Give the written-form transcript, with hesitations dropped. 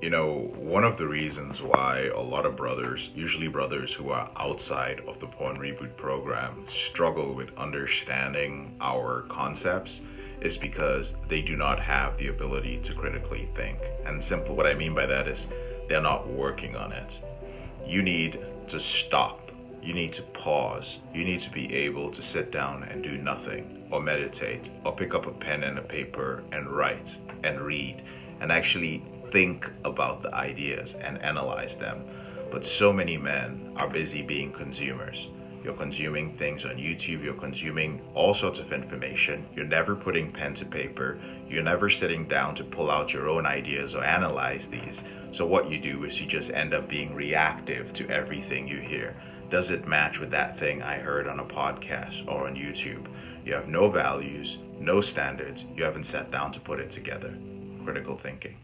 One of the reasons why a lot of brothers, usually brothers who are outside of the Porn Reboot program, struggle with understanding our concepts is because they do not have the ability to critically think. And simple, what I mean by that is they're not working on it. You need to stop. You need to pause. You need to be able to sit down and do nothing, or meditate, or pick up a pen and a paper and write and read and actually think about the ideas and analyze them. But so many men are busy being consumers. You're consuming things on YouTube, you're consuming all sorts of information, you're never putting pen to paper, you're never sitting down to pull out your own ideas or analyze these. So what you do is you just end up being reactive to everything you hear. Does it match with that thing I heard on a podcast or on YouTube? You have no values, no standards, you haven't sat down to put it together. Critical thinking.